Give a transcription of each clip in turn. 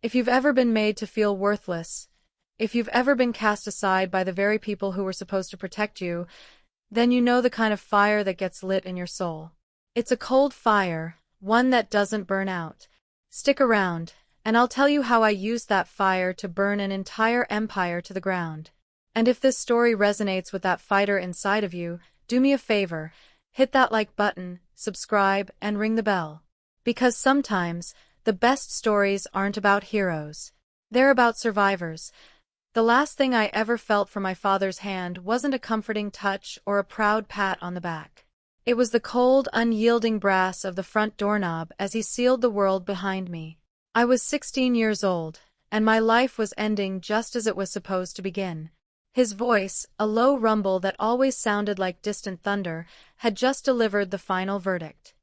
If you've ever been made to feel worthless, if you've ever been cast aside by the very people who were supposed to protect you, then you know the kind of fire that gets lit in your soul. It's a cold fire, one that doesn't burn out. Stick around, and I'll tell you how I used that fire to burn an entire empire to the ground. And if this story resonates with that fighter inside of you, do me a favor, hit that like button, subscribe, and ring the bell. Because sometimes, the best stories aren't about heroes. They're about survivors. The last thing I ever felt from my father's hand wasn't a comforting touch or a proud pat on the back. It was the cold, unyielding brass of the front doorknob as he sealed the world behind me. I was 16 years old, and my life was ending just as it was supposed to begin. His voice, a low rumble that always sounded like distant thunder, had just delivered the final verdict.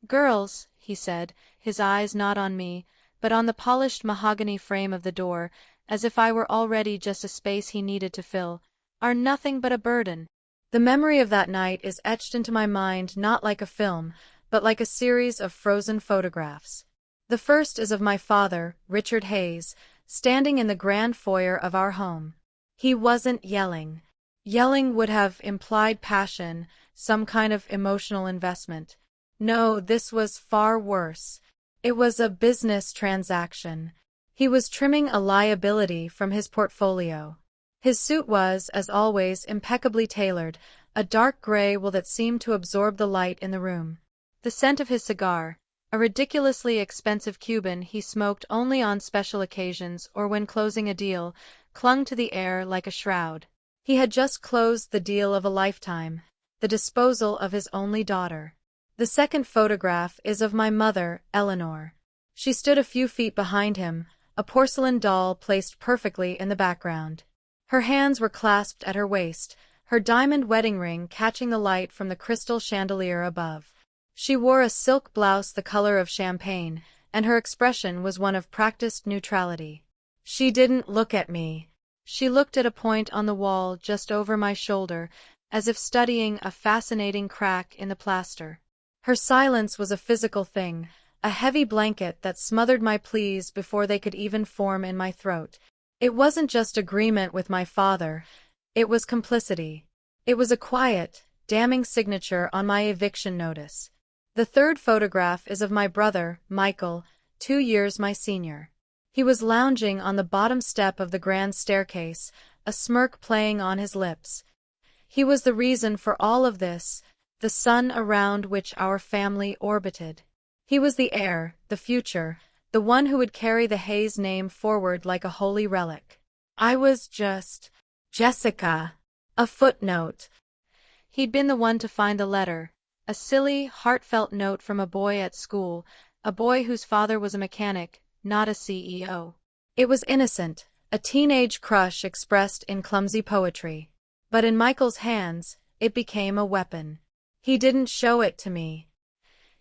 "Girls," he said, his eyes not on me, but on the polished mahogany frame of the door, as if I were already just a space he needed to fill, "are nothing but a burden." The memory of that night is etched into my mind not like a film, but like a series of frozen photographs. The first is of my father, Richard Hayes, standing in the grand foyer of our home. He wasn't yelling. Yelling would have implied passion, some kind of emotional investment. No, this was far worse. It was a business transaction. He was trimming a liability from his portfolio. His suit was, as always, impeccably tailored, a dark gray wool that seemed to absorb the light in the room. The scent of his cigar, a ridiculously expensive Cuban he smoked only on special occasions or when closing a deal, clung to the air like a shroud. He had just closed the deal of a lifetime, the disposal of his only daughter. The second photograph is of my mother, Eleanor. She stood a few feet behind him, a porcelain doll placed perfectly in the background. Her hands were clasped at her waist, her diamond wedding ring catching the light from the crystal chandelier above. She wore a silk blouse the color of champagne, and her expression was one of practiced neutrality. She didn't look at me. She looked at a point on the wall just over my shoulder, as if studying a fascinating crack in the plaster. Her silence was a physical thing, a heavy blanket that smothered my pleas before they could even form in my throat. It wasn't just agreement with my father, it was complicity. It was a quiet, damning signature on my eviction notice. The third photograph is of my brother, Michael, 2 years my senior. He was lounging on the bottom step of the grand staircase, a smirk playing on his lips. He was the reason for all of this, the sun around which our family orbited. He was the heir, the future, the one who would carry the Hayes name forward like a holy relic. I was just Jessica, a footnote. He'd been the one to find the letter, a silly, heartfelt note from a boy at school, a boy whose father was a mechanic, not a CEO. It was innocent, a teenage crush expressed in clumsy poetry. But in Michael's hands, it became a weapon. He didn't show it to me.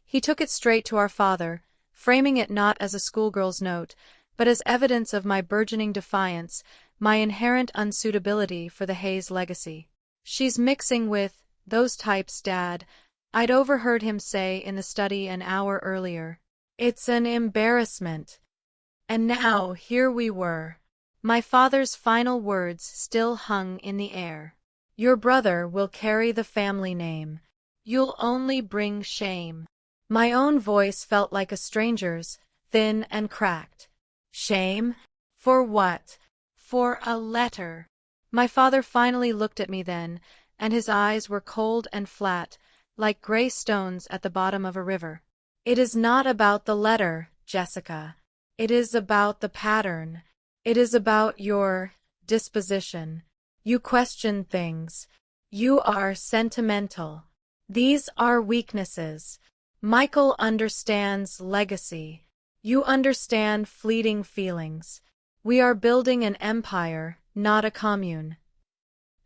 He took it straight to our father, framing it not as a schoolgirl's note, but as evidence of my burgeoning defiance, my inherent unsuitability for the Hayes legacy. "She's mixing with those types, Dad," I'd overheard him say in the study an hour earlier. "It's an embarrassment." And now here we were. My father's final words still hung in the air. "Your brother will carry the family name. You'll only bring shame." My own voice felt like a stranger's, thin and cracked. Shame? For what? For a letter. My father finally looked at me then, and his eyes were cold and flat, like gray stones at the bottom of a river. "It is not about the letter, Jessica. It is about the pattern. It is about your disposition. You question things. You are sentimental. These are weaknesses. Michael understands legacy. You understand fleeting feelings. We are building an empire, not a commune."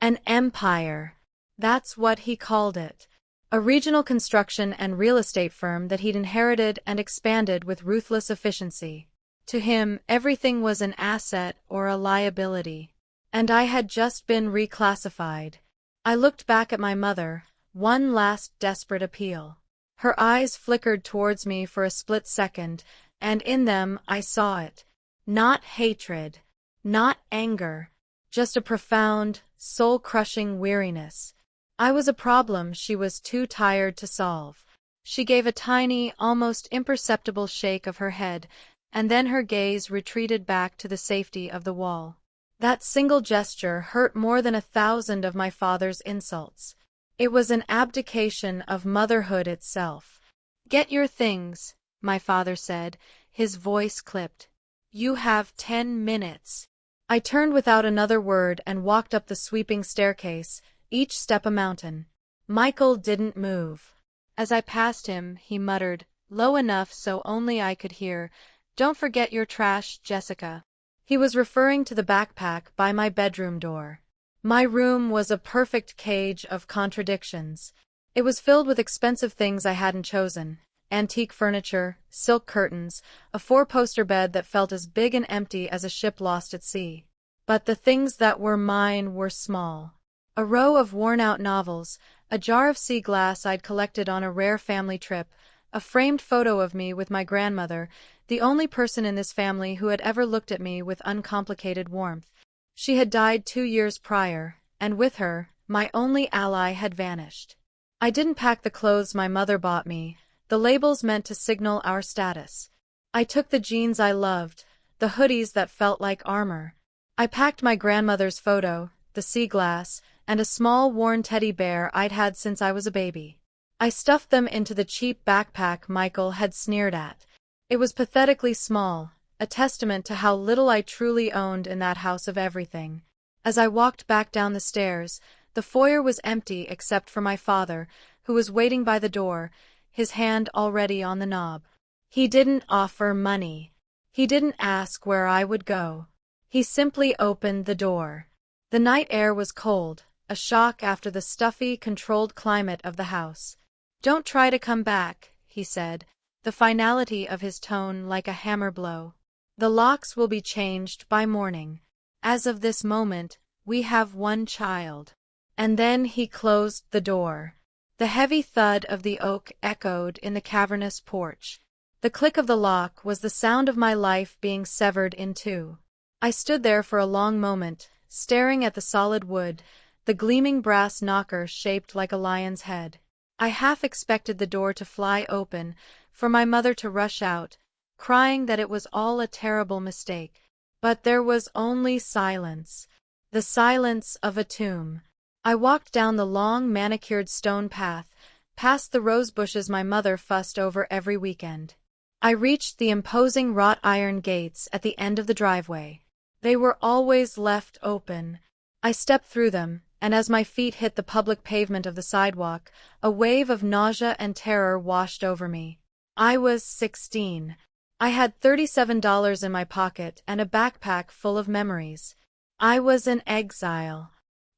An empire. That's what he called it. A regional construction and real estate firm that he'd inherited and expanded with ruthless efficiency. To him, everything was an asset or a liability. And I had just been reclassified. I looked back at my mother, one last desperate appeal. Her eyes flickered towards me for a split second, and in them I saw it. Not hatred, not anger, just a profound, soul-crushing weariness. I was a problem she was too tired to solve. She gave a tiny, almost imperceptible shake of her head, and then her gaze retreated back to the safety of the wall. That single gesture hurt more than 1,000 of my father's insults. It was an abdication of motherhood itself. "Get your things," my father said, his voice clipped. "You have 10 minutes." I turned without another word and walked up the sweeping staircase, each step a mountain. Michael didn't move. As I passed him, he muttered, low enough so only I could hear, "Don't forget your trash, Jessica." He was referring to the backpack by my bedroom door. My room was a perfect cage of contradictions. It was filled with expensive things I hadn't chosen. Antique furniture, silk curtains, a 4-poster bed that felt as big and empty as a ship lost at sea. But the things that were mine were small. A row of worn-out novels, a jar of sea glass I'd collected on a rare family trip, a framed photo of me with my grandmother, the only person in this family who had ever looked at me with uncomplicated warmth. She had died 2 years prior, and with her, my only ally had vanished. I didn't pack the clothes my mother bought me, the labels meant to signal our status. I took the jeans I loved, the hoodies that felt like armor. I packed my grandmother's photo, the sea glass, and a small worn teddy bear I'd had since I was a baby. I stuffed them into the cheap backpack Michael had sneered at. It was pathetically small, a testament to how little I truly owned in that house of everything. As I walked back down the stairs, the foyer was empty except for my father, who was waiting by the door, his hand already on the knob. He didn't offer money. He didn't ask where I would go. He simply opened the door. The night air was cold, a shock after the stuffy, controlled climate of the house. "Don't try to come back," he said, the finality of his tone like a hammer blow. "The locks will be changed by morning. As of this moment, we have 1 child." And then he closed the door. The heavy thud of the oak echoed in the cavernous porch. The click of the lock was the sound of my life being severed in two. I stood there for a long moment, staring at the solid wood, the gleaming brass knocker shaped like a lion's head. I half expected the door to fly open, for my mother to rush out, crying that it was all a terrible mistake. But there was only silence, the silence of a tomb. I walked down the long manicured stone path, past the rose bushes my mother fussed over every weekend. I reached the imposing wrought iron gates at the end of the driveway. They were always left open. I stepped through them, and as my feet hit the public pavement of the sidewalk, a wave of nausea and terror washed over me. I was 16. I had $37 in my pocket and a backpack full of memories. I was an exile.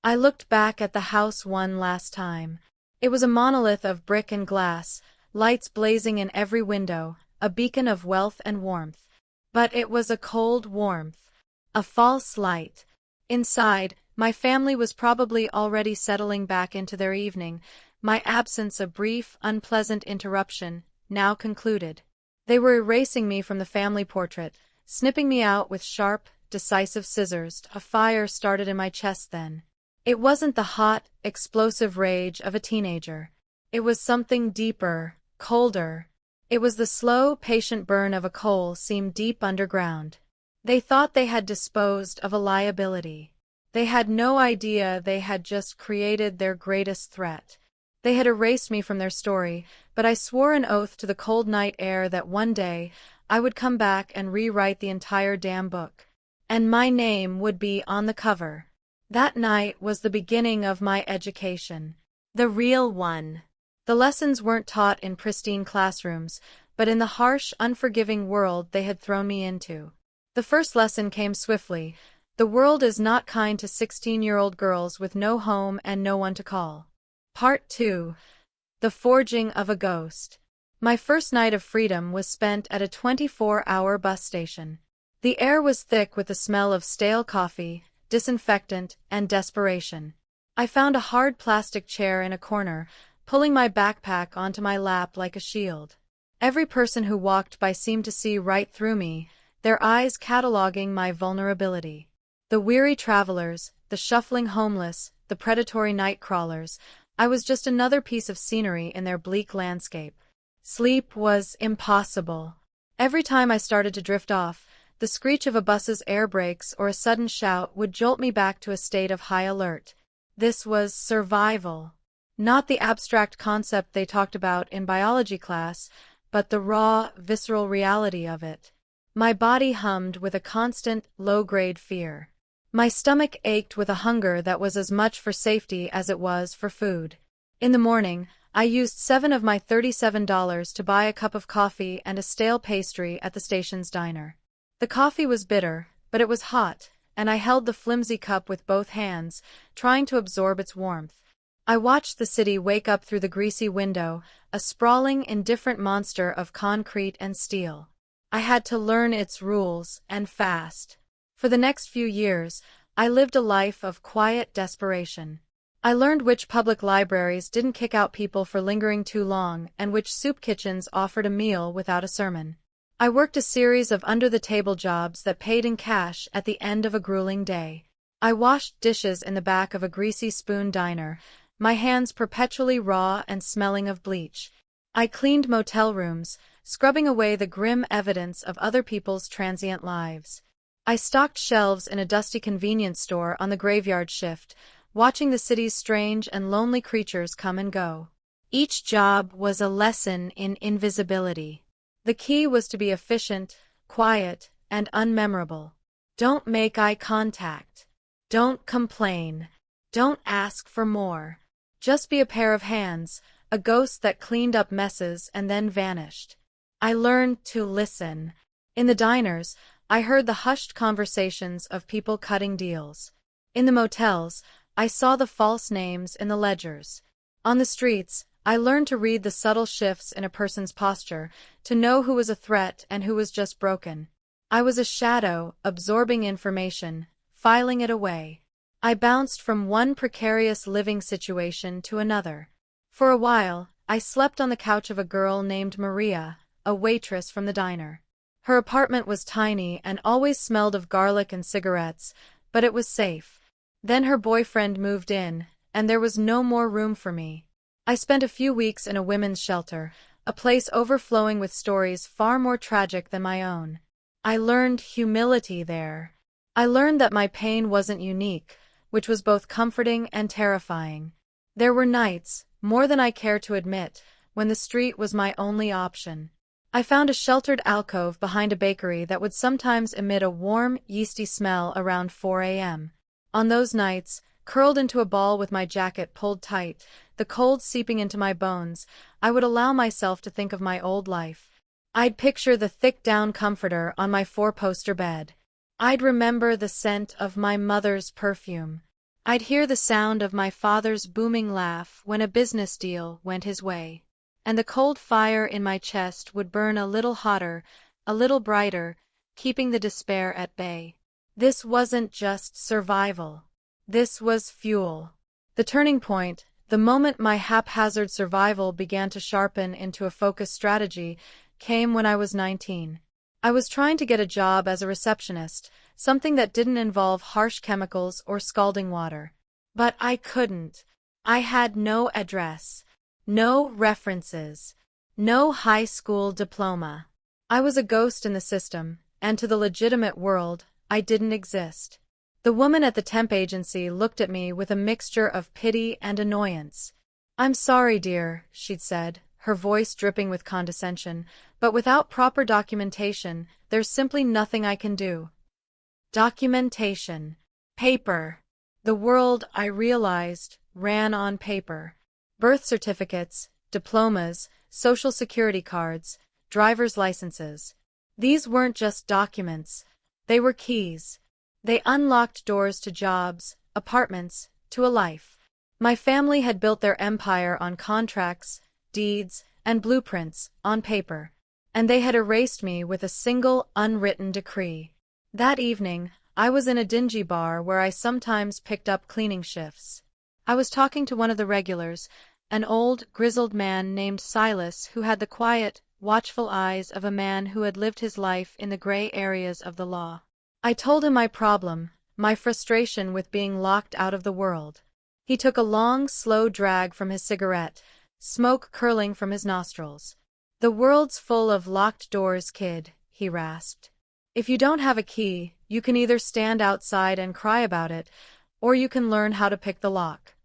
I looked back at the house one last time. It was a monolith of brick and glass, lights blazing in every window, a beacon of wealth and warmth. But it was a cold warmth, a false light. Inside, my family was probably already settling back into their evening, my absence a brief, unpleasant interruption, now concluded. They were erasing me from the family portrait, snipping me out with sharp, decisive scissors. A fire started in my chest then. It wasn't the hot, explosive rage of a teenager. It was something deeper, colder. It was the slow, patient burn of a coal seam deep underground. They thought they had disposed of a liability. They had no idea they had just created their greatest threat. They had erased me from their story, but I swore an oath to the cold night air that one day I would come back and rewrite the entire damn book. And my name would be on the cover. That night was the beginning of my education. The real one. The lessons weren't taught in pristine classrooms, but in the harsh, unforgiving world they had thrown me into. The first lesson came swiftly. The world is not kind to 16-year-old girls with no home and no one to call. Part 2. The Forging of a Ghost. My first night of freedom was spent at a 24-hour bus station. The air was thick with the smell of stale coffee, disinfectant, and desperation. I found a hard plastic chair in a corner, pulling my backpack onto my lap like a shield. Every person who walked by seemed to see right through me, their eyes cataloging my vulnerability. The weary travelers, the shuffling homeless, the predatory night crawlers, I was just another piece of scenery in their bleak landscape. Sleep was impossible. Every time I started to drift off, the screech of a bus's air brakes or a sudden shout would jolt me back to a state of high alert. This was survival. Not the abstract concept they talked about in biology class, but the raw, visceral reality of it. My body hummed with a constant, low-grade fear. My stomach ached with a hunger that was as much for safety as it was for food. In the morning, I used $7 of my $37 to buy a cup of coffee and a stale pastry at the station's diner. The coffee was bitter, but it was hot, and I held the flimsy cup with both hands, trying to absorb its warmth. I watched the city wake up through the greasy window, a sprawling, indifferent monster of concrete and steel. I had to learn its rules, and fast. For the next few years, I lived a life of quiet desperation. I learned which public libraries didn't kick out people for lingering too long and which soup kitchens offered a meal without a sermon. I worked a series of under-the-table jobs that paid in cash at the end of a grueling day. I washed dishes in the back of a greasy spoon diner, my hands perpetually raw and smelling of bleach. I cleaned motel rooms, scrubbing away the grim evidence of other people's transient lives. I stocked shelves in a dusty convenience store on the graveyard shift, watching the city's strange and lonely creatures come and go. Each job was a lesson in invisibility. The key was to be efficient, quiet, and unmemorable. Don't make eye contact. Don't complain. Don't ask for more. Just be a pair of hands, a ghost that cleaned up messes and then vanished. I learned to listen. In the diners, I heard the hushed conversations of people cutting deals. In the motels, I saw the false names in the ledgers. On the streets, I learned to read the subtle shifts in a person's posture, to know who was a threat and who was just broken. I was a shadow, absorbing information, filing it away. I bounced from one precarious living situation to another. For a while, I slept on the couch of a girl named Maria, a waitress from the diner. Her apartment was tiny and always smelled of garlic and cigarettes, but it was safe. Then her boyfriend moved in, and there was no more room for me. I spent a few weeks in a women's shelter, a place overflowing with stories far more tragic than my own. I learned humility there. I learned that my pain wasn't unique, which was both comforting and terrifying. There were nights, more than I care to admit, when the street was my only option. I found a sheltered alcove behind a bakery that would sometimes emit a warm, yeasty smell around 4 a.m. On those nights, curled into a ball with my jacket pulled tight, the cold seeping into my bones, I would allow myself to think of my old life. I'd picture the thick down comforter on my four-poster bed. I'd remember the scent of my mother's perfume. I'd hear the sound of my father's booming laugh when a business deal went his way. And the cold fire in my chest would burn a little hotter, a little brighter, keeping the despair at bay. This wasn't just survival. This was fuel. The turning point, the moment my haphazard survival began to sharpen into a focused strategy, came when I was 19. I was trying to get a job as a receptionist, something that didn't involve harsh chemicals or scalding water. But I couldn't. I had no address. No references. No high school diploma. I was a ghost in the system, and to the legitimate world, I didn't exist. The woman at the temp agency looked at me with a mixture of pity and annoyance. "I'm sorry, dear," she'd said, her voice dripping with condescension, "but without proper documentation, there's simply nothing I can do." Documentation. Paper. The world, I realized, ran on paper. Birth certificates, diplomas, social security cards, driver's licenses. These weren't just documents. They were keys. They unlocked doors to jobs, apartments, to a life. My family had built their empire on contracts, deeds, and blueprints, on paper. And they had erased me with a single, unwritten decree. That evening, I was in a dingy bar where I sometimes picked up cleaning shifts. I was talking to one of the regulars, an old, grizzled man named Silas who had the quiet, watchful eyes of a man who had lived his life in the gray areas of the law. I told him my problem, my frustration with being locked out of the world. He took a long, slow drag from his cigarette, smoke curling from his nostrils. "The world's full of locked doors, kid," he rasped. "If you don't have a key, you can either stand outside and cry about it, or you can learn how to pick the lock."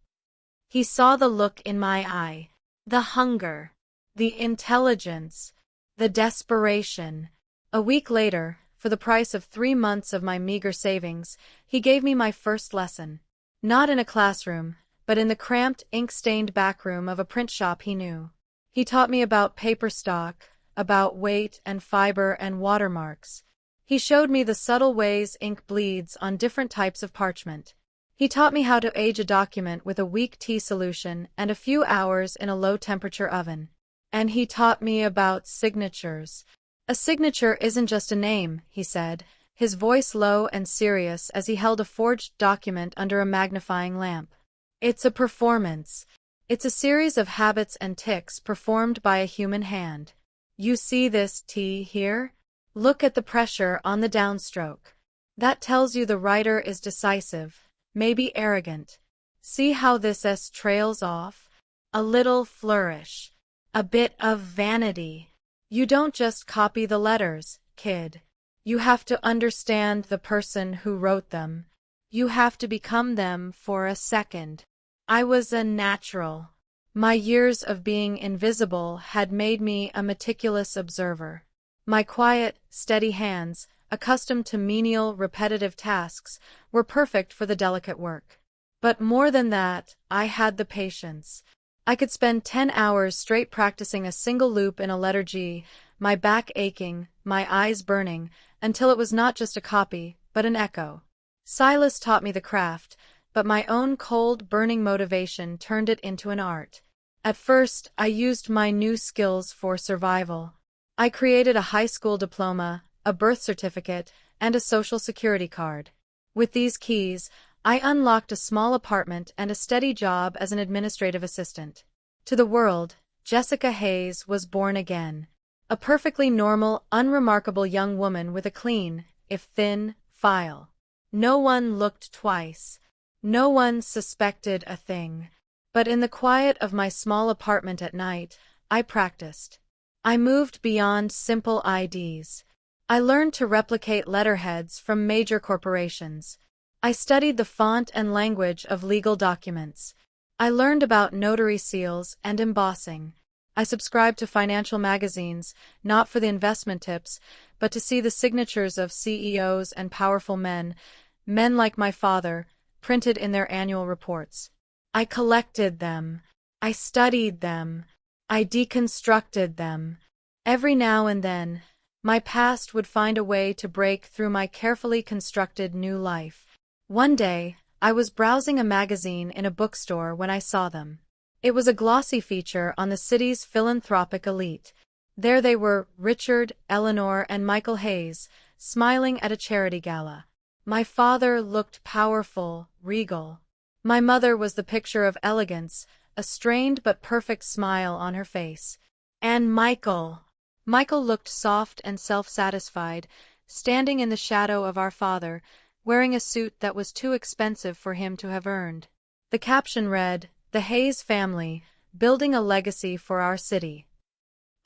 He saw the look in my eye, the hunger, the intelligence, the desperation. A week later, for the price of 3 months of my meager savings, he gave me my first lesson. Not in a classroom, but in the cramped, ink-stained backroom of a print shop he knew. He taught me about paper stock, about weight and fiber and watermarks. He showed me the subtle ways ink bleeds on different types of parchment. He taught me how to age a document with a weak tea solution and a few hours in a low-temperature oven. And he taught me about signatures. "A signature isn't just a name," he said, his voice low and serious as he held a forged document under a magnifying lamp. "It's a performance. It's a series of habits and tics performed by a human hand. You see this T here? Look at the pressure on the downstroke. That tells you the writer is decisive, maybe arrogant. See how this S trails off? A little flourish. A bit of vanity. You don't just copy the letters, kid. You have to understand the person who wrote them. You have to become them for a second." I was a natural. My years of being invisible had made me a meticulous observer. My quiet, steady hands, accustomed to menial, repetitive tasks, were perfect for the delicate work. But more than that, I had the patience. I could spend 10 hours straight practicing a single loop in a letter G, my back aching, my eyes burning, until it was not just a copy, but an echo. Silas taught me the craft, but my own cold, burning motivation turned it into an art. At first, I used my new skills for survival. I created a high school diploma, a birth certificate, and a social security card. With these keys, I unlocked a small apartment and a steady job as an administrative assistant. To the world, Jessica Hayes was born again. A perfectly normal, unremarkable young woman with a clean, if thin, file. No one looked twice. No one suspected a thing. But in the quiet of my small apartment at night, I practiced. I moved beyond simple IDs. I learned to replicate letterheads from major corporations. I studied the font and language of legal documents. I learned about notary seals and embossing. I subscribed to financial magazines, not for the investment tips, but to see the signatures of CEOs and powerful men like my father, printed in their annual reports. I collected them. I studied them. I deconstructed them. Every now and then, my past would find a way to break through my carefully constructed new life. One day, I was browsing a magazine in a bookstore when I saw them. It was a glossy feature on the city's philanthropic elite. There they were, Richard, Eleanor, and Michael Hayes, smiling at a charity gala. My father looked powerful, regal. My mother was the picture of elegance, a strained but perfect smile on her face. And Michael looked soft and self-satisfied, standing in the shadow of our father, wearing a suit that was too expensive for him to have earned. The caption read, "The Hayes Family, Building a Legacy for Our City."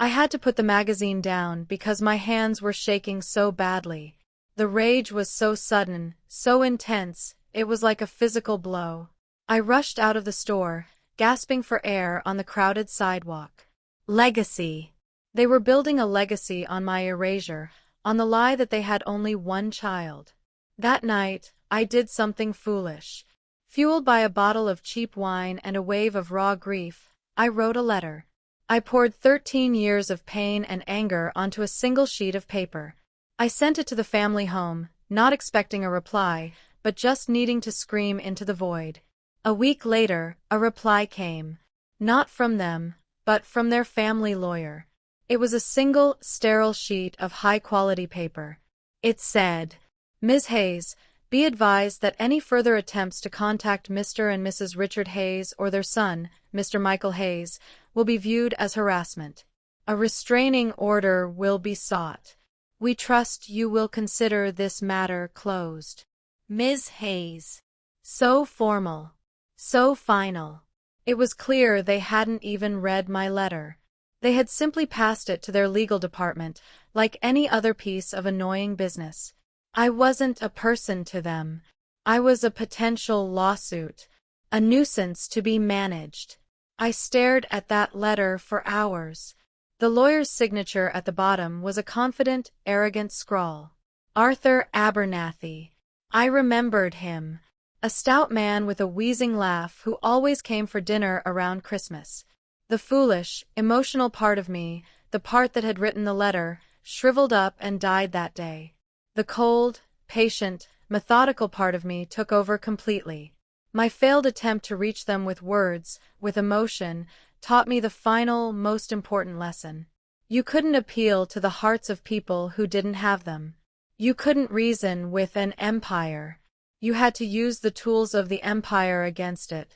I had to put the magazine down because my hands were shaking so badly. The rage was so sudden, so intense, it was like a physical blow. I rushed out of the store, gasping for air on the crowded sidewalk. Legacy. They were building a legacy on my erasure, on the lie that they had only one child. That night, I did something foolish. Fueled by a bottle of cheap wine and a wave of raw grief, I wrote a letter. I poured 13 years of pain and anger onto a single sheet of paper. I sent it to the family home, not expecting a reply, but just needing to scream into the void. A week later, a reply came. Not from them, but from their family lawyer. It was a single, sterile sheet of high-quality paper. It said, "Ms. Hayes, be advised that any further attempts to contact Mr. and Mrs. Richard Hayes or their son, Mr. Michael Hayes, will be viewed as harassment. A restraining order will be sought. We trust you will consider this matter closed. Ms. Hayes. So formal. So final. It was clear they hadn't even read my letter. They had simply passed it to their legal department, like any other piece of annoying business. I wasn't a person to them. I was a potential lawsuit, a nuisance to be managed. I stared at that letter for hours. The lawyer's signature at the bottom was a confident, arrogant scrawl. Arthur Abernathy. I remembered him. A stout man with a wheezing laugh who always came for dinner around Christmas. The foolish, emotional part of me, the part that had written the letter, shriveled up and died that day. The cold, patient, methodical part of me took over completely. My failed attempt to reach them with words, with emotion, taught me the final, most important lesson. You couldn't appeal to the hearts of people who didn't have them. You couldn't reason with an empire. You had to use the tools of the empire against it.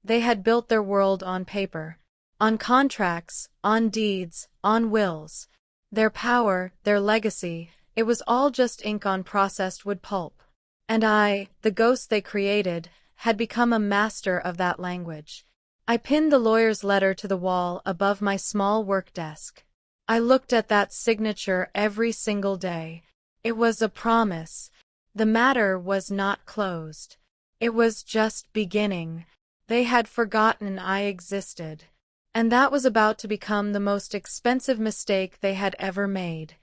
They had built their world on paper, on contracts, on deeds, on wills. Their power, their legacy, it was all just ink on processed wood pulp. And I, the ghost they created, had become a master of that language. I pinned the lawyer's letter to the wall above my small work desk. I looked at that signature every single day. It was a promise. The matter was not closed. It was just beginning. They had forgotten I existed. And that was about to become the most expensive mistake they had ever made.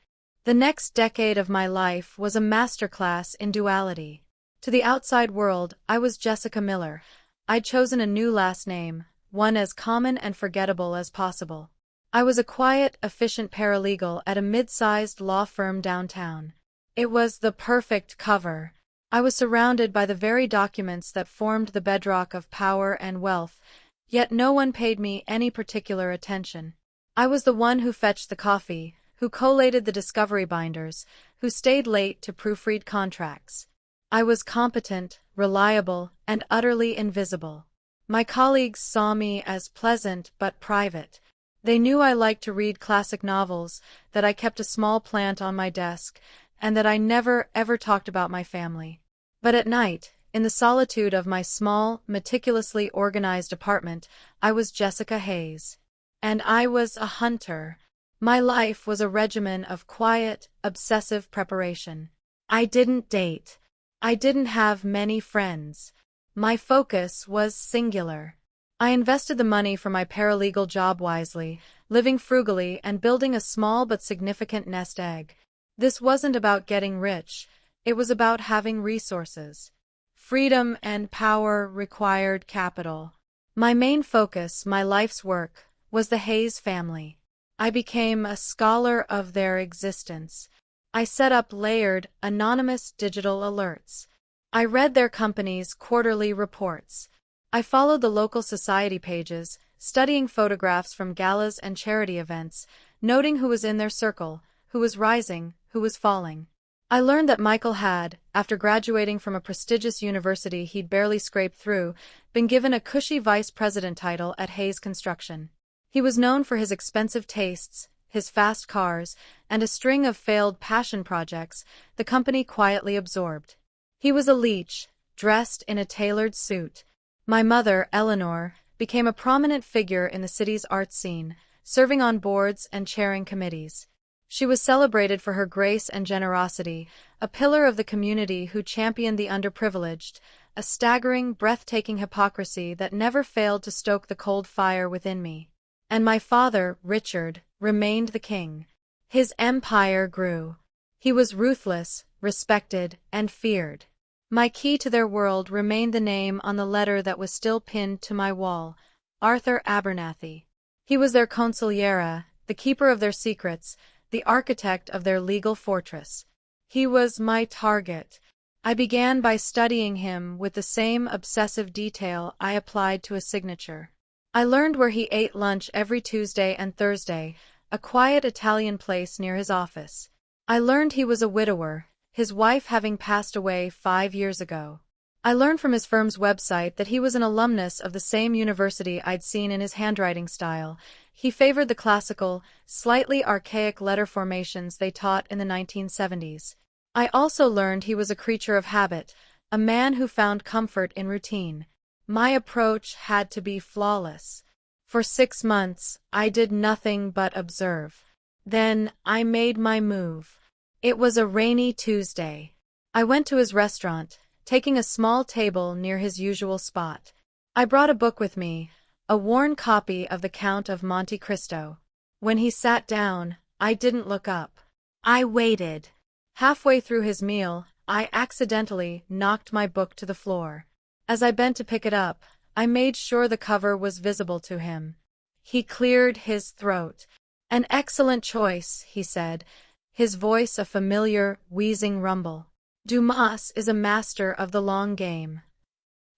The next decade of my life was a masterclass in duality. To the outside world, I was Jessica Miller. I'd chosen a new last name, one as common and forgettable as possible. I was a quiet, efficient paralegal at a mid-sized law firm downtown. It was the perfect cover. I was surrounded by the very documents that formed the bedrock of power and wealth, yet no one paid me any particular attention. I was the one who fetched the coffee, who collated the discovery binders, who stayed late to proofread contracts. I was competent, reliable, and utterly invisible. My colleagues saw me as pleasant but private. They knew I liked to read classic novels, that I kept a small plant on my desk, and that I never, ever talked about my family. But at night, in the solitude of my small, meticulously organized apartment, I was Jessica Hayes. And I was a hunter. My life was a regimen of quiet, obsessive preparation. I didn't date. I didn't have many friends. My focus was singular. I invested the money for my paralegal job wisely, living frugally and building a small but significant nest egg. This wasn't about getting rich. It was about having resources. Freedom and power required capital. My main focus, my life's work, was the Hayes family. I became a scholar of their existence. I set up layered, anonymous digital alerts. I read their company's quarterly reports. I followed the local society pages, studying photographs from galas and charity events, noting who was in their circle, who was rising, who was falling. I learned that Michael had, after graduating from a prestigious university he'd barely scraped through, been given a cushy vice president title at Hayes Construction. He was known for his expensive tastes, his fast cars, and a string of failed passion projects the company quietly absorbed. He was a leech, dressed in a tailored suit. My mother, Eleanor, became a prominent figure in the city's art scene, serving on boards and chairing committees. She was celebrated for her grace and generosity, a pillar of the community who championed the underprivileged, a staggering, breathtaking hypocrisy that never failed to stoke the cold fire within me. And my father, Richard, remained the king. His empire grew. He was ruthless, respected, and feared. My key to their world remained the name on the letter that was still pinned to my wall, Arthur Abernathy. He was their consigliere, the keeper of their secrets, the architect of their legal fortress. He was my target. I began by studying him with the same obsessive detail I applied to a signature. I learned where he ate lunch every Tuesday and Thursday, a quiet Italian place near his office. I learned he was a widower, his wife having passed away 5 years ago. I learned from his firm's website that he was an alumnus of the same university I'd seen in his handwriting style. He favored the classical, slightly archaic letter formations they taught in the 1970s. I also learned he was a creature of habit, a man who found comfort in routine. My approach had to be flawless. For 6 months, I did nothing but observe. Then, I made my move. It was a rainy Tuesday. I went to his restaurant, taking a small table near his usual spot. I brought a book with me, a worn copy of The Count of Monte Cristo. When he sat down, I didn't look up. I waited. Halfway through his meal, I accidentally knocked my book to the floor. As I bent to pick it up, I made sure the cover was visible to him. He cleared his throat. "An excellent choice," he said, his voice a familiar, wheezing rumble. "Dumas is a master of the long game."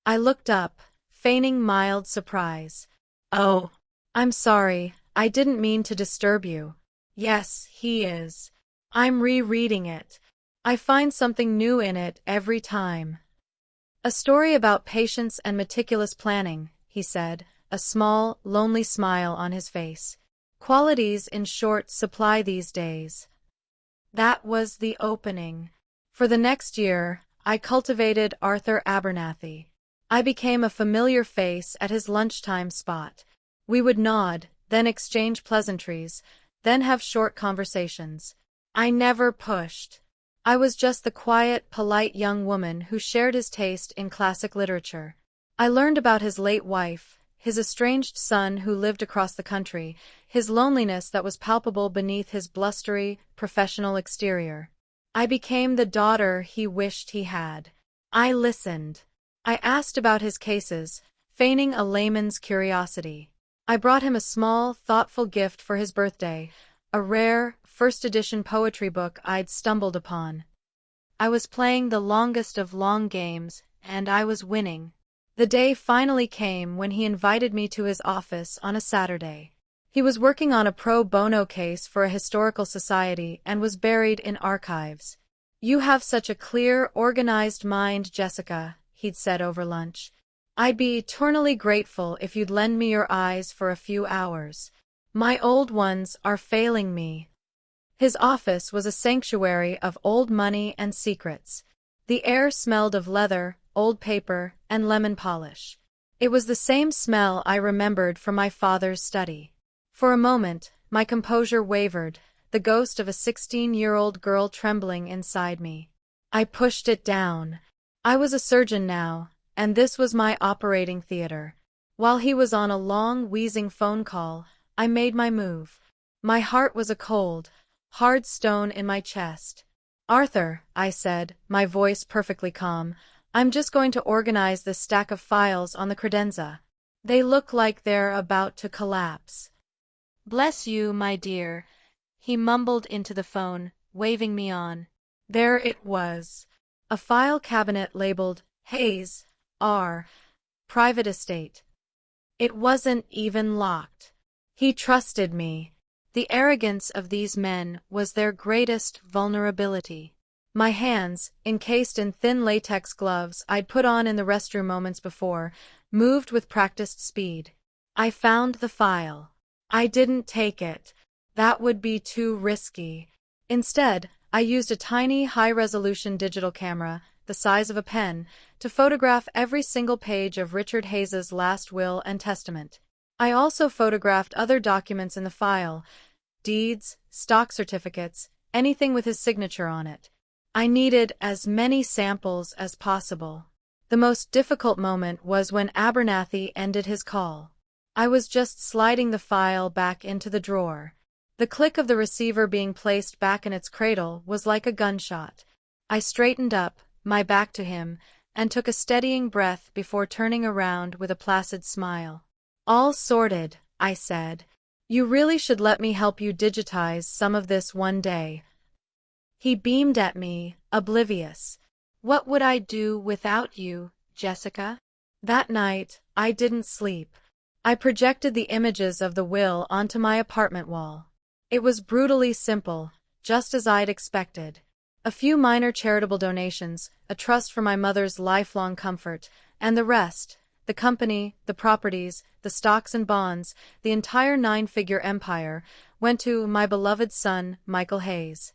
I looked up, feigning mild surprise. "Oh, I'm sorry, I didn't mean to disturb you." "Yes, he is. I'm rereading it. I find something new in it every time." "A story about patience and meticulous planning," he said, a small, lonely smile on his face. "Qualities in short supply these days." That was the opening. For the next year, I cultivated Arthur Abernathy. I became a familiar face at his lunchtime spot. We would nod, then exchange pleasantries, then have short conversations. I never pushed. I was just the quiet, polite young woman who shared his taste in classic literature. I learned about his late wife, his estranged son who lived across the country, his loneliness that was palpable beneath his blustery, professional exterior. I became the daughter he wished he had. I listened. I asked about his cases, feigning a layman's curiosity. I brought him a small, thoughtful gift for his birthday, a rare, first-edition poetry book I'd stumbled upon. I was playing the longest of long games, and I was winning. The day finally came when he invited me to his office on a Saturday. He was working on a pro bono case for a historical society and was buried in archives. "You have such a clear, organized mind, Jessica," he'd said over lunch. "I'd be eternally grateful if you'd lend me your eyes for a few hours. My old ones are failing me." His office was a sanctuary of old money and secrets. The air smelled of leather, old paper, and lemon polish. It was the same smell I remembered from my father's study. For a moment, my composure wavered, the ghost of a 16-year-old girl trembling inside me. I pushed it down. I was a surgeon now, and this was my operating theater. While he was on a long, wheezing phone call, I made my move. My heart was a cold, hard stone in my chest. "Arthur," I said, my voice perfectly calm, "I'm just going to organize this stack of files on the credenza. They look like they're about to collapse." "Bless you, my dear," he mumbled into the phone, waving me on. There it was. A file cabinet labeled, Hayes, R. Private Estate. It wasn't even locked. He trusted me. The arrogance of these men was their greatest vulnerability. My hands, encased in thin latex gloves I'd put on in the restroom moments before, moved with practiced speed. I found the file. I didn't take it. That would be too risky. Instead, I used a tiny, high-resolution digital camera, the size of a pen, to photograph every single page of Richard Hayes's last will and testament. I also photographed other documents in the file, deeds, stock certificates, anything with his signature on it. I needed as many samples as possible. The most difficult moment was when Abernathy ended his call. I was just sliding the file back into the drawer. The click of the receiver being placed back in its cradle was like a gunshot. I straightened up, my back to him, and took a steadying breath before turning around with a placid smile. "All sorted," I said. "You really should let me help you digitize some of this one day." He beamed at me, oblivious. "What would I do without you, Jessica?" That night, I didn't sleep. I projected the images of the will onto my apartment wall. It was brutally simple, just as I'd expected. A few minor charitable donations, a trust for my mother's lifelong comfort, and the rest, the company, the properties, the stocks and bonds, the entire nine-figure empire, went to my beloved son, Michael Hayes.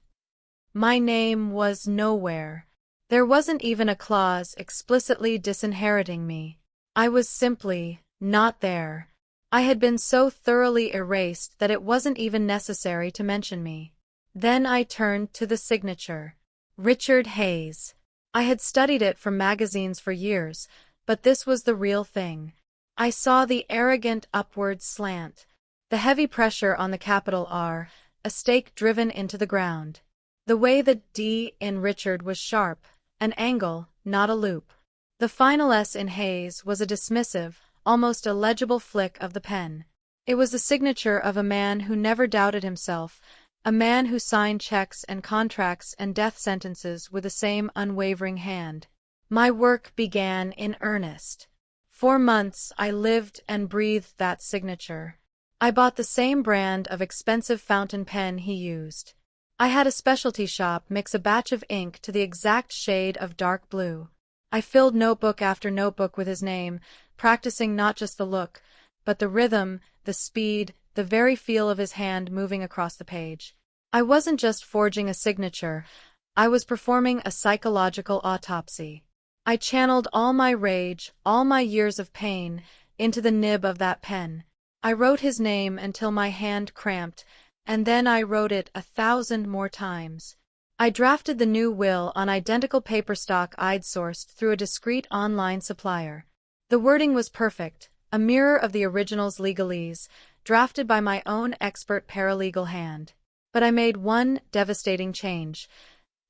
My name was nowhere. There wasn't even a clause explicitly disinheriting me. I was simply not there. I had been so thoroughly erased that it wasn't even necessary to mention me. Then I turned to the signature. Richard Hayes. I had studied it from magazines for years, but this was the real thing. I saw the arrogant upward slant, the heavy pressure on the capital R, a stake driven into the ground. The way the D in Richard was sharp, an angle, not a loop. The final S in Hayes was a dismissive, almost illegible flick of the pen. It was the signature of a man who never doubted himself, a man who signed checks and contracts and death sentences with the same unwavering hand. My work began in earnest. For months I lived and breathed that signature. I bought the same brand of expensive fountain pen he used. I had a specialty shop mix a batch of ink to the exact shade of dark blue. I filled notebook after notebook with his name, practicing not just the look, but the rhythm, the speed, the very feel of his hand moving across the page. I wasn't just forging a signature, I was performing a psychological autopsy. I channeled all my rage, all my years of pain, into the nib of that pen. I wrote his name until my hand cramped, and then I wrote it 1,000 more times. I drafted the new will on identical paper stock I'd sourced through a discreet online supplier. The wording was perfect, a mirror of the original's legalese, drafted by my own expert paralegal hand. But I made one devastating change,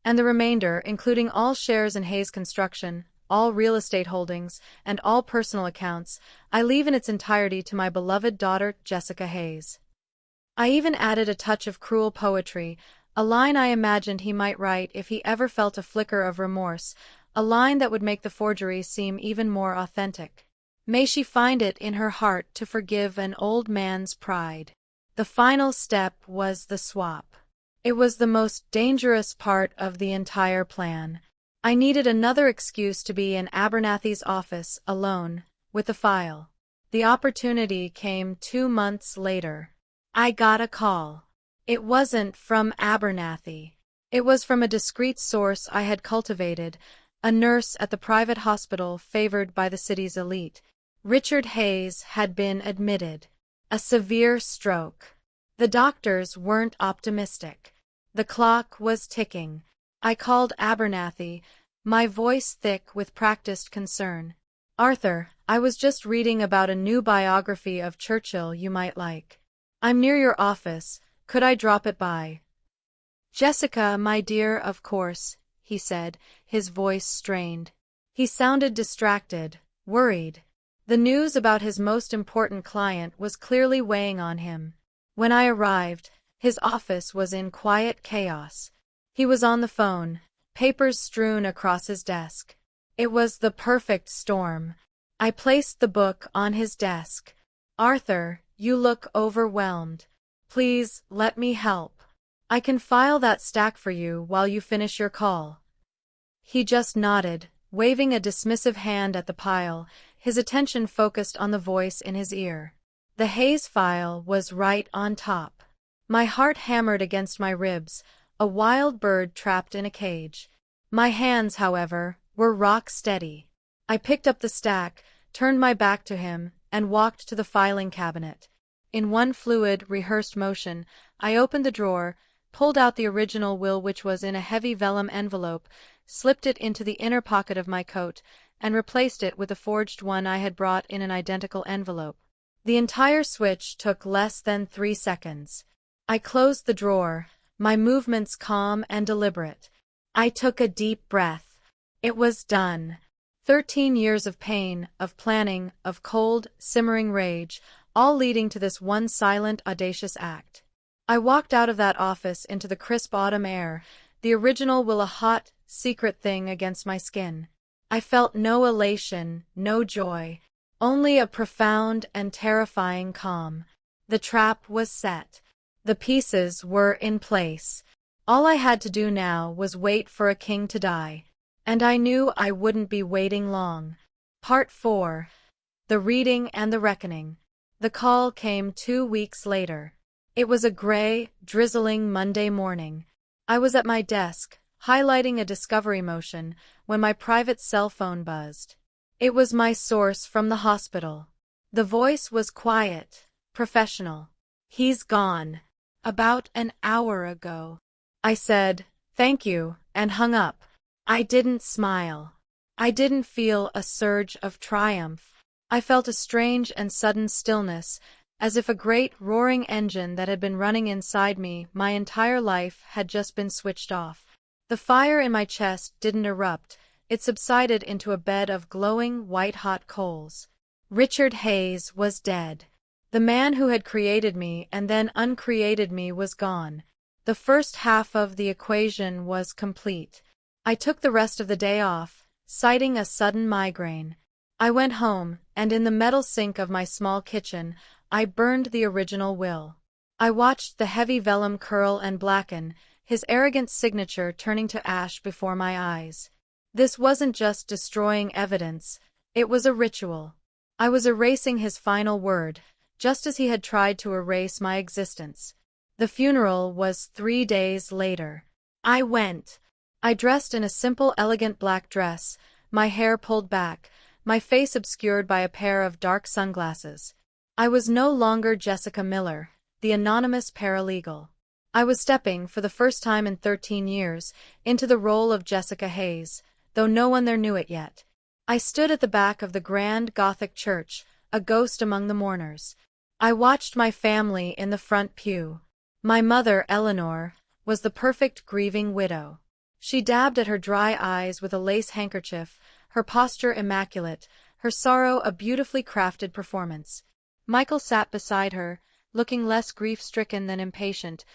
and the remainder, including all shares in Hayes Construction, all real estate holdings, and all personal accounts, I leave in its entirety to my beloved daughter, Jessica Hayes. I even added a touch of cruel poetry, a line I imagined he might write if he ever felt a flicker of remorse, a line that would make the forgery seem even more authentic. May she find it in her heart to forgive an old man's pride. The final step was the swap. It was the most dangerous part of the entire plan. I needed another excuse to be in Abernathy's office, alone, with the file. The opportunity came 2 months later. I got a call. It wasn't from Abernathy. It was from a discreet source I had cultivated, a nurse at the private hospital favored by the city's elite. Richard Hayes had been admitted. A severe stroke. The doctors weren't optimistic. The clock was ticking. I called Abernathy, my voice thick with practiced concern. Arthur, I was just reading about a new biography of Churchill you might like. I'm near your office. Could I drop it by? Jessica, my dear, of course, he said, his voice strained. He sounded distracted, worried. The news about his most important client was clearly weighing on him. When I arrived, his office was in quiet chaos. He was on the phone, papers strewn across his desk. It was the perfect storm. I placed the book on his desk. Arthur, you look overwhelmed. Please, let me help. I can file that stack for you while you finish your call. He just nodded, waving a dismissive hand at the pile, his attention focused on the voice in his ear. The Hayes file was right on top. My heart hammered against my ribs, a wild bird trapped in a cage. My hands, however, were rock steady. I picked up the stack, turned my back to him, and walked to the filing cabinet. In one fluid, rehearsed motion, I opened the drawer, pulled out the original will which was in a heavy vellum envelope, slipped it into the inner pocket of my coat, and replaced it with the forged one I had brought in an identical envelope. The entire switch took less than 3 seconds. I closed the drawer, my movements calm and deliberate. I took a deep breath. It was done. 13 years of pain, of planning, of cold, simmering rage, all leading to this one silent, audacious act. I walked out of that office into the crisp autumn air, the original will a hot, secret thing against my skin. I felt no elation, no joy, only a profound and terrifying calm. The trap was set. The pieces were in place. All I had to do now was wait for a king to die. And I knew I wouldn't be waiting long. Part 4. The reading and the reckoning. The call came 2 weeks later. It was a gray, drizzling Monday morning. I was at my desk, highlighting a discovery motion, when my private cell phone buzzed. It was my source from the hospital. The voice was quiet, professional. "He's gone. About an hour ago." I said, "Thank you," and hung up. I didn't smile. I didn't feel a surge of triumph. I felt a strange and sudden stillness, as if a great roaring engine that had been running inside me my entire life had just been switched off. The fire in my chest didn't erupt, it subsided into a bed of glowing white-hot coals. Richard Hayes was dead. The man who had created me and then uncreated me was gone. The first half of the equation was complete. I took the rest of the day off, citing a sudden migraine. I went home, and in the metal sink of my small kitchen, I burned the original will. I watched the heavy vellum curl and blacken, his arrogant signature turning to ash before my eyes. This wasn't just destroying evidence, it was a ritual. I was erasing his final word, just as he had tried to erase my existence. The funeral was 3 days later. I went. I dressed in a simple, elegant black dress, my hair pulled back, my face obscured by a pair of dark sunglasses. I was no longer Jessica Miller, the anonymous paralegal. I was stepping, for the first time in 13 years, into the role of Jessica Hayes, though no one there knew it yet. I stood at the back of the grand Gothic church, a ghost among the mourners. I watched my family in the front pew. My mother, Eleanor, was the perfect grieving widow. She dabbed at her dry eyes with a lace handkerchief, her posture immaculate, her sorrow a beautifully crafted performance. Michael sat beside her, looking less grief-stricken than impatient,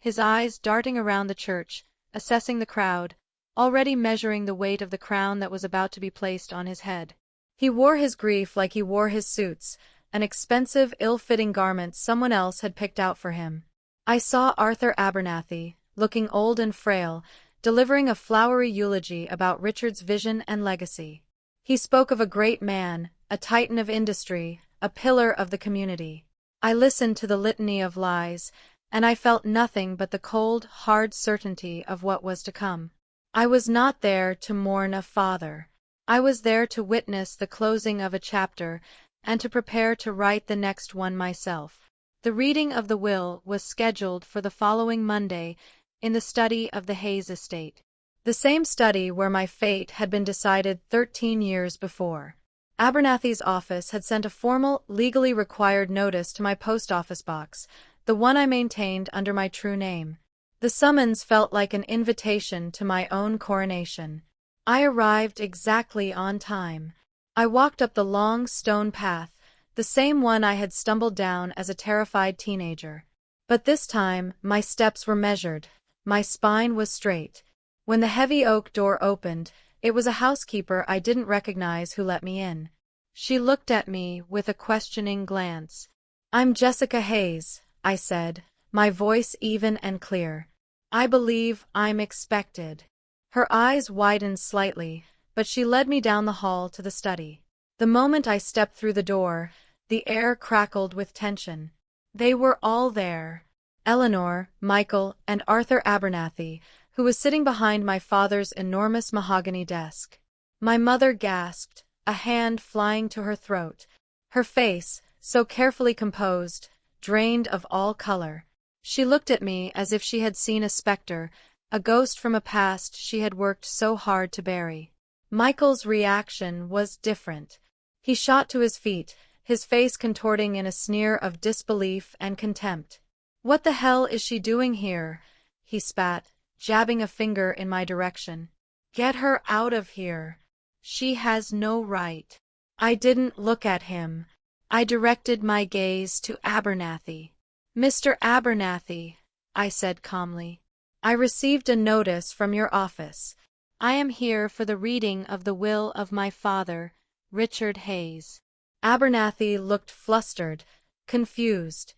his eyes darting around the church, assessing the crowd, already measuring the weight of the crown that was about to be placed on his head. He wore his grief like he wore his suits, an expensive, ill-fitting garment someone else had picked out for him. I saw Arthur Abernathy, looking old and frail, delivering a flowery eulogy about Richard's vision and legacy. He spoke of a great man, a titan of industry, a pillar of the community. I listened to the litany of lies, and I felt nothing but the cold, hard certainty of what was to come. I was not there to mourn a father. I was there to witness the closing of a chapter, and to prepare to write the next one myself. The reading of the will was scheduled for the following Monday, in the study of the Hayes estate. The same study where my fate had been decided 13 years before. Abernathy's office had sent a formal, legally required notice to my post office box, the one I maintained under my true name. The summons felt like an invitation to my own coronation. I arrived exactly on time. I walked up the long stone path, the same one I had stumbled down as a terrified teenager. But this time, my steps were measured. My spine was straight. When the heavy oak door opened, it was a housekeeper I didn't recognize who let me in. She looked at me with a questioning glance. "I'm Jessica Hayes," I said, my voice even and clear. "I believe I'm expected." Her eyes widened slightly, but she led me down the hall to the study. The moment I stepped through the door, the air crackled with tension. They were all there. Eleanor, Michael, and Arthur Abernathy, who was sitting behind my father's enormous mahogany desk. My mother gasped, a hand flying to her throat. Her face, so carefully composed, drained of all color. She looked at me as if she had seen a specter, a ghost from a past she had worked so hard to bury. Michael's reaction was different. He shot to his feet, his face contorting in a sneer of disbelief and contempt. "What the hell is she doing here?" he spat, jabbing a finger in my direction. "Get her out of here. She has no right." I didn't look at him. I directed my gaze to Abernathy. "Mr. Abernathy," I said calmly, "I received a notice from your office. I am here for the reading of the will of my father, Richard Hayes." Abernathy looked flustered, confused.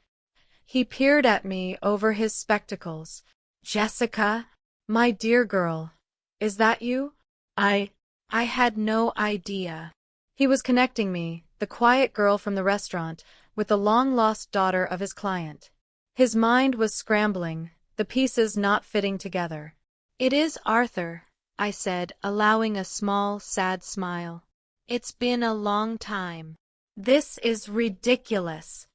He peered at me over his spectacles. "Jessica? My dear girl, is that you?" I had no idea. He was connecting me, the quiet girl from the restaurant, with the long-lost daughter of his client. His mind was scrambling, the pieces not fitting together. "It is Arthur," I said, allowing a small, sad smile. "It's been a long time." "This is ridiculous,"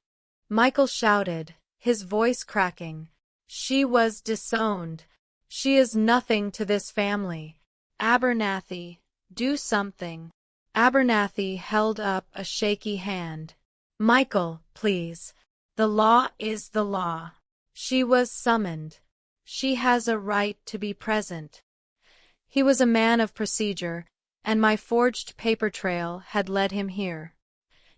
Michael shouted, his voice cracking. "She was disowned. She is nothing to this family. Abernathy, do something." Abernathy held up a shaky hand. "Michael, please. The law is the law." She was summoned. "She has a right to be present." He was a man of procedure, and my forged paper trail had led him here.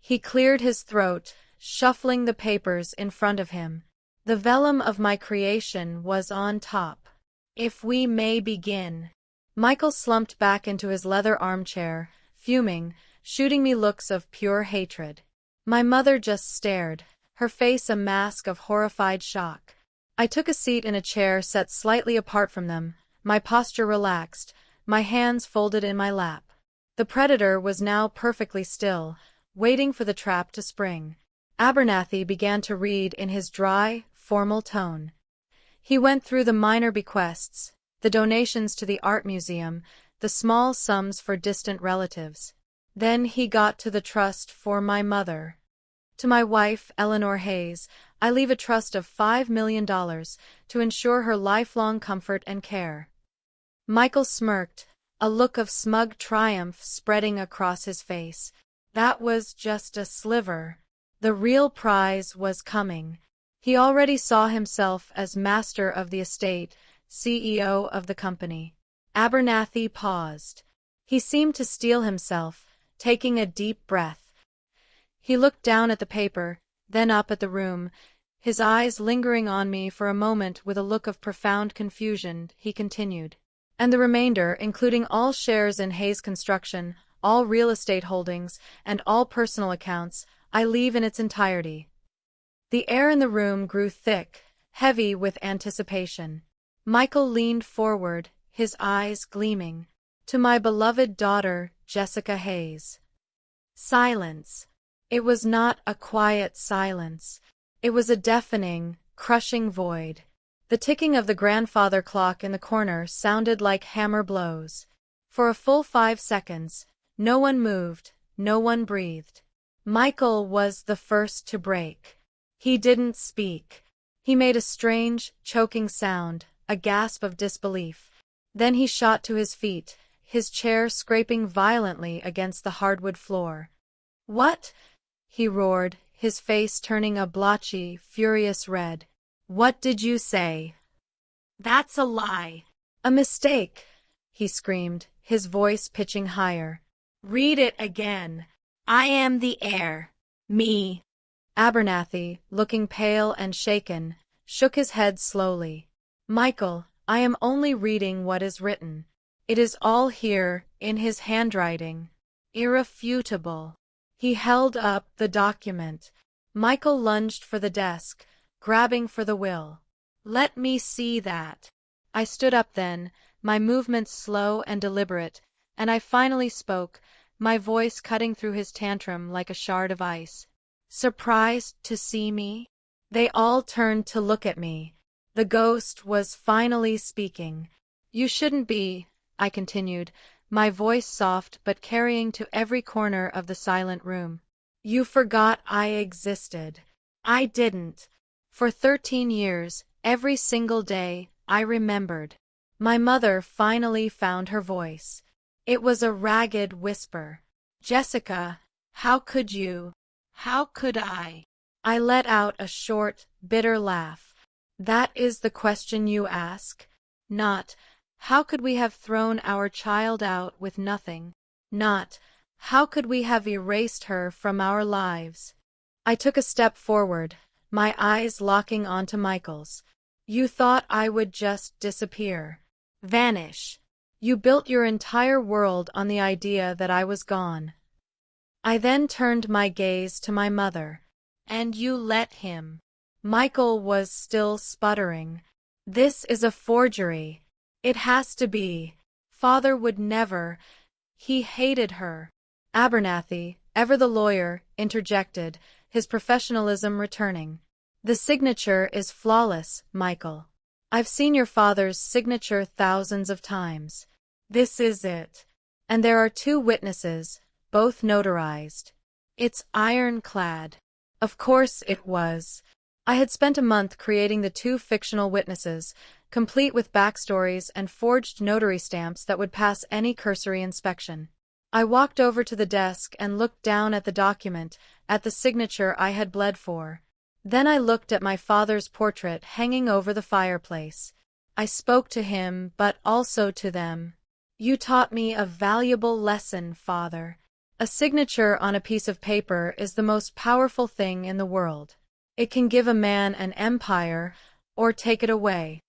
He cleared his throat, shuffling the papers in front of him. The vellum of my creation was on top. "If we may begin." Michael slumped back into his leather armchair, fuming, shooting me looks of pure hatred. My mother just stared, her face a mask of horrified shock. I took a seat in a chair set slightly apart from them, my posture relaxed, my hands folded in my lap. The predator was now perfectly still, waiting for the trap to spring. Abernathy began to read in his dry, formal tone. He went through the minor bequests, the donations to the art museum, the small sums for distant relatives. Then he got to the trust for my mother. "To my wife, Eleanor Hayes, I leave a trust of $5 million to ensure her lifelong comfort and care." Michael smirked, a look of smug triumph spreading across his face. That was just a sliver. The real prize was coming. He already saw himself as master of the estate, CEO of the company. Abernathy paused. He seemed to steel himself, taking a deep breath. He looked down at the paper, then up at the room, his eyes lingering on me for a moment with a look of profound confusion. He continued. "And the remainder, including all shares in Hayes Construction, all real estate holdings, and all personal accounts, I leave in its entirety." The air in the room grew thick, heavy with anticipation. Michael leaned forward, his eyes gleaming. "To my beloved daughter, Jessica Hayes." Silence. It was not a quiet silence. It was a deafening, crushing void. The ticking of the grandfather clock in the corner sounded like hammer blows. For a full 5 seconds, no one moved, no one breathed. Michael was the first to break. He didn't speak. He made a strange, choking sound, a gasp of disbelief. Then he shot to his feet, his chair scraping violently against the hardwood floor. "What?" he roared, his face turning a blotchy, furious red. "What did you say?" "That's a lie." "A mistake," he screamed, his voice pitching higher. "Read it again. I am the heir. Me." Abernathy, looking pale and shaken, shook his head slowly. "Michael, I am only reading what is written. It is all here, in his handwriting. Irrefutable." He held up the document. Michael lunged for the desk, grabbing for the will. "Let me see that." I stood up then, my movements slow and deliberate, and I finally spoke, my voice cutting through his tantrum like a shard of ice. "Surprised to see me?" They all turned to look at me. The ghost was finally speaking. "You shouldn't be," I continued, my voice soft but carrying to every corner of the silent room. "You forgot I existed." "I didn't. For 13 years, every single day, I remembered." My mother finally found her voice. It was a ragged whisper. "Jessica, how could you? How could I?" I let out a short, bitter laugh. "That is the question you ask? Not, how could we have thrown our child out with nothing? Not, how could we have erased her from our lives?" I took a step forward, my eyes locking onto Michael's. "You thought I would just disappear. Vanish. You built your entire world on the idea that I was gone." I then turned my gaze to my mother. "And you let him." Michael was still sputtering. "This is a forgery. It has to be. Father would never. He hated her." Abernathy, Ever the lawyer interjected, his professionalism returning. The signature is flawless, Michael. I've seen your father's signature thousands of times. This is it. And there are two witnesses, both notarized. It's ironclad. Of course it was. I had spent a month creating the two fictional witnesses, complete with backstories and forged notary stamps that would pass any cursory inspection. I walked over to the desk and looked down at the document, at the signature I had bled for. Then I looked at my father's portrait hanging over the fireplace. I spoke to him, but also to them. You taught me a valuable lesson, Father. A signature on a piece of paper is the most powerful thing in the world. It can give a man an empire, or take it away.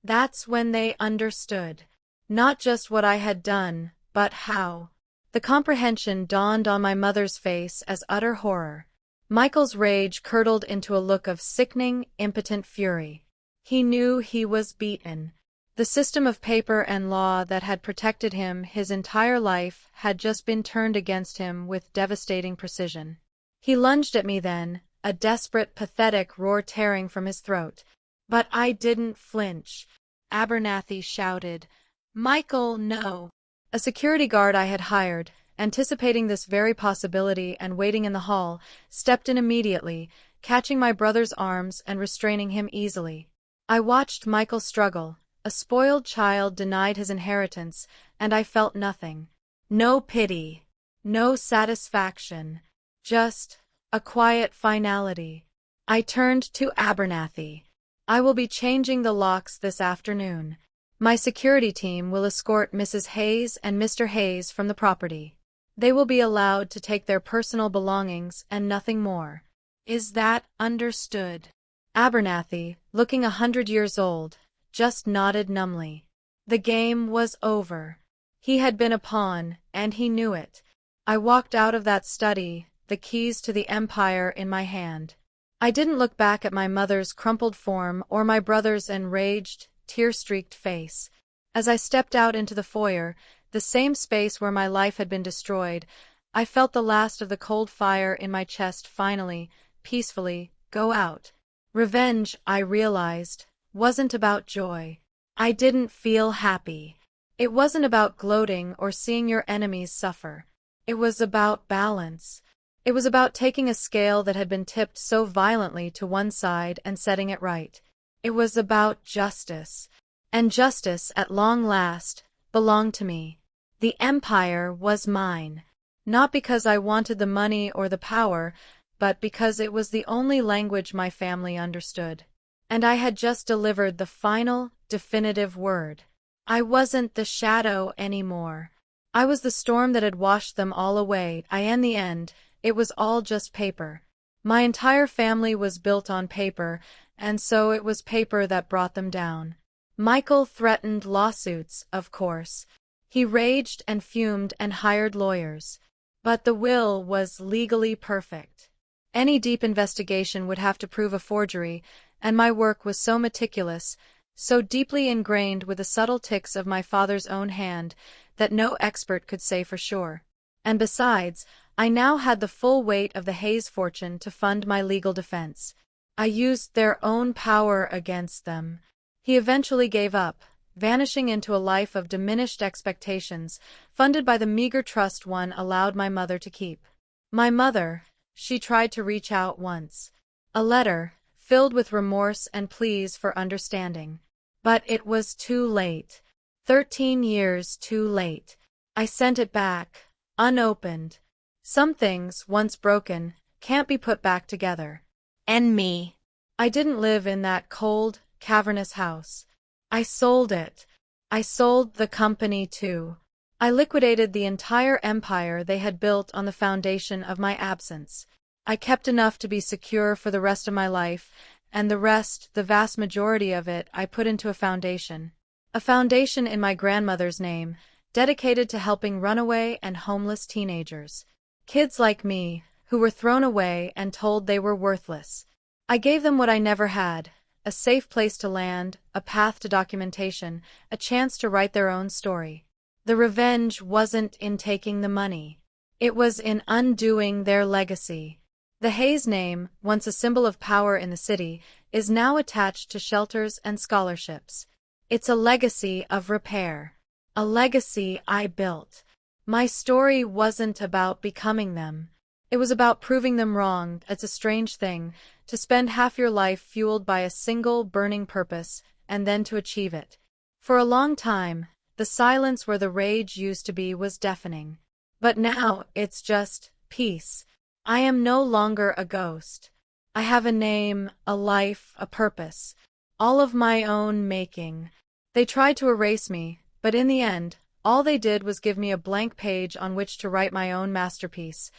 That's when they understood. Not just what I had done, but how. The comprehension dawned on my mother's face as utter horror. Michael's rage curdled into a look of sickening, impotent fury. He knew he was beaten. The system of paper and law that had protected him his entire life had just been turned against him with devastating precision. He lunged at me then, a desperate, pathetic roar tearing from his throat. But I didn't flinch. Abernathy shouted, "Michael, no!" A security guard I had hired, anticipating this very possibility and waiting in the hall, stepped in immediately, catching my brother's arms and restraining him easily. I watched Michael struggle, a spoiled child denied his inheritance, and I felt nothing. No pity, no satisfaction, just a quiet finality. I turned to Abernathy. I will be changing the locks this afternoon. My security team will escort Mrs. Hayes and Mr. Hayes from the property. They will be allowed to take their personal belongings and nothing more. Is that understood? Abernathy, looking 100 years old, just nodded numbly. The game was over. He had been a pawn, and he knew it. I walked out of that study, the keys to the empire in my hand. I didn't look back at my mother's crumpled form or my brother's enraged, tear-streaked face. As I stepped out into the foyer, the same space where my life had been destroyed, I felt the last of the cold fire in my chest finally, peacefully, go out. Revenge, I realized, wasn't about joy. I didn't feel happy. It wasn't about gloating or seeing your enemies suffer. It was about balance. It was about taking a scale that had been tipped so violently to one side and setting it right. It was about justice. And justice, at long last, belonged to me. The empire was mine. Not because I wanted the money or the power, but because it was the only language my family understood. And I had just delivered the final, definitive word. I wasn't the shadow anymore. I was the storm that had washed them all away. In the end, it was all just paper. My entire family was built on paper, and so it was paper that brought them down. Michael threatened lawsuits, of course. He raged and fumed and hired lawyers. But the will was legally perfect. Any deep investigation would have to prove a forgery, and my work was so meticulous, so deeply ingrained with the subtle ticks of my father's own hand, that no expert could say for sure. And besides, I now had the full weight of the Hayes fortune to fund my legal defense. I used their own power against them. He eventually gave up, vanishing into a life of diminished expectations, funded by the meager trust one allowed my mother to keep. My mother, she tried to reach out once. A letter, filled with remorse and pleas for understanding. But it was too late. 13 years too late. I sent it back, unopened. Some things, once broken, can't be put back together. And me. I didn't live in that cold, cavernous house. I sold it. I sold the company too. I liquidated the entire empire they had built on the foundation of my absence. I kept enough to be secure for the rest of my life, and the rest, the vast majority of it, I put into a foundation. A foundation in my grandmother's name, dedicated to helping runaway and homeless teenagers. Kids like me, who were thrown away and told they were worthless. I gave them what I never had, a safe place to land, a path to documentation, a chance to write their own story. The revenge wasn't in taking the money. It was in undoing their legacy. The Hayes name, once a symbol of power in the city, is now attached to shelters and scholarships. It's a legacy of repair. A legacy I built. My story wasn't about becoming them. It was about proving them wrong. It's a strange thing, to spend half your life fueled by a single burning purpose, and then to achieve it. For a long time, the silence where the rage used to be was deafening. But now, it's just peace. I am no longer a ghost. I have a name, a life, a purpose. All of my own making. They tried to erase me, but in the end, all they did was give me a blank page on which to write my own masterpiece.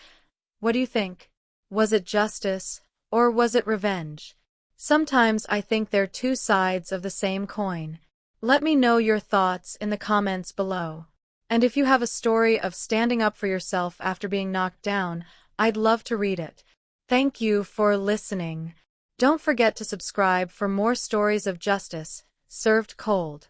What do you think? Was it justice, or was it revenge? Sometimes I think they're two sides of the same coin. Let me know your thoughts in the comments below. And if you have a story of standing up for yourself after being knocked down, I'd love to read it. Thank you for listening. Don't forget to subscribe for more stories of justice, served cold.